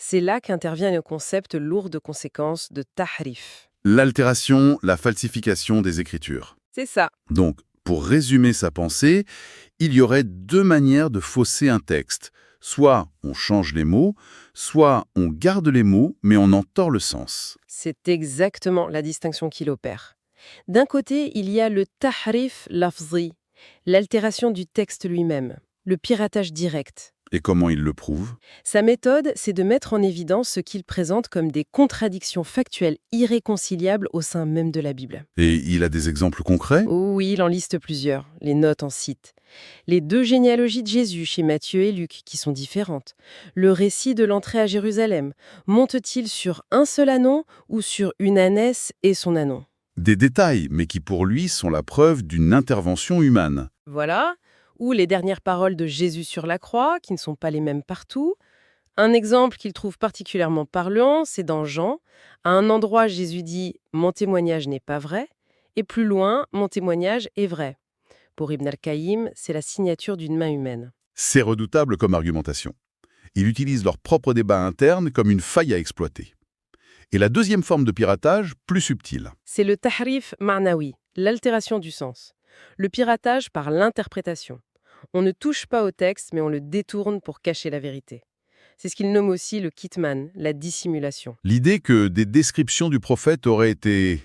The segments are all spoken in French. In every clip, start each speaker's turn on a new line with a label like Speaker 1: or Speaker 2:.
Speaker 1: C'est là qu'intervient le concept lourd de conséquences de tahrif.
Speaker 2: L'altération, la falsification des Écritures.
Speaker 1: C'est ça.
Speaker 2: Donc, pour résumer sa pensée, il y aurait deux manières de fausser un texte. Soit on change les mots, soit on garde les mots, mais on en tord le sens.
Speaker 1: C'est exactement la distinction qu'il opère. D'un côté, il y a le tahrif lafzi, l'altération du texte lui-même, le piratage direct.
Speaker 2: Et comment il le prouve?
Speaker 1: Sa méthode, c'est de mettre en évidence ce qu'il présente comme des contradictions factuelles irréconciliables au sein même de la Bible.
Speaker 2: Et il a des exemples concrets?
Speaker 1: Oui, il en liste plusieurs, les notes en cite. Les deux généalogies de Jésus chez Matthieu et Luc, qui sont différentes. Le récit de l'entrée à Jérusalem, monte-t-il sur un seul anon ou sur une ânesse et son anon?
Speaker 2: Des détails, mais qui pour lui sont la preuve d'une intervention humaine.
Speaker 1: Voilà. Ou les dernières paroles de Jésus sur la croix, qui ne sont pas les mêmes partout. Un exemple qu'il trouve particulièrement parlant, c'est dans Jean. À un endroit, Jésus dit « Mon témoignage n'est pas vrai » et plus loin « Mon témoignage est vrai ». Pour Ibn al-Qayyim, c'est la signature d'une main humaine.
Speaker 2: C'est redoutable comme argumentation. Il utilise leur propre débat interne comme une faille à exploiter. Et la deuxième forme de piratage, plus subtile.
Speaker 1: C'est le tahrif ma'nawi, l'altération du sens. Le piratage par l'interprétation. On ne touche pas au texte, mais on le détourne pour cacher la vérité. C'est ce qu'il nomme aussi le kitman, la dissimulation.
Speaker 2: L'idée que des descriptions du prophète auraient été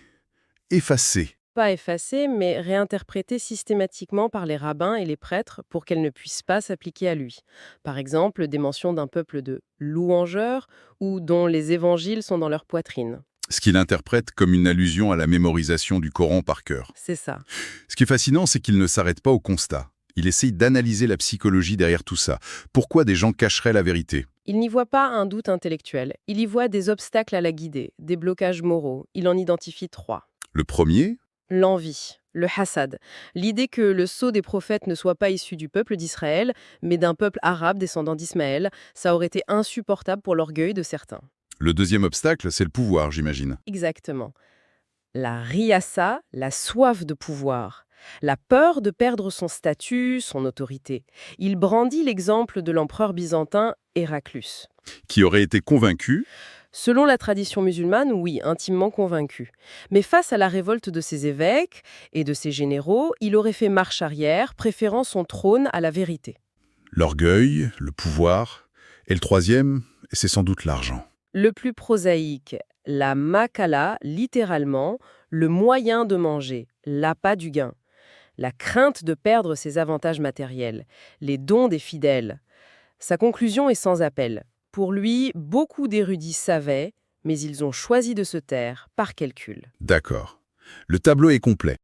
Speaker 2: effacées.
Speaker 1: Pas effacées, mais réinterprétées systématiquement par les rabbins et les prêtres pour qu'elles ne puissent pas s'appliquer à lui. Par exemple, des mentions d'un peuple de louangeurs ou dont les évangiles sont dans leur poitrine.
Speaker 2: Ce qu'il interprète comme une allusion à la mémorisation du Coran par cœur.
Speaker 1: C'est ça.
Speaker 2: Ce qui est fascinant, c'est qu'il ne s'arrête pas au constat. Il essaye d'analyser la psychologie derrière tout ça. Pourquoi des gens cacheraient la vérité?
Speaker 1: Il n'y voit pas un doute intellectuel. Il y voit des obstacles à la guider, des blocages moraux. Il en identifie 3.
Speaker 2: Le premier,
Speaker 1: L'envie, le hassad, l'idée que le sceau des prophètes ne soit pas issu du peuple d'Israël, mais d'un peuple arabe descendant d'Ismaël, ça aurait été insupportable pour l'orgueil de certains.
Speaker 2: le deuxième obstacle, c'est le pouvoir, j'imagine.
Speaker 1: Exactement. La riyassa, la soif de pouvoir, la peur de perdre son statut, son autorité. Il brandit l'exemple de l'empereur byzantin Héraclius.
Speaker 2: Qui aurait été convaincu,
Speaker 1: Selon la tradition musulmane, oui, intimement convaincu. Mais face à la révolte de ses évêques et de ses généraux, il aurait fait marche arrière, préférant son trône à la vérité.
Speaker 2: l'orgueil, le pouvoir, et le troisième, c'est sans doute l'argent.
Speaker 1: Le plus prosaïque, la makala, littéralement, le moyen de manger, l'appât du gain. La crainte de perdre ses avantages matériels, les dons des fidèles. Sa conclusion est sans appel. Pour lui, beaucoup d'érudits savaient, mais ils ont choisi de se taire par calcul.
Speaker 2: D'accord. Le tableau est complet.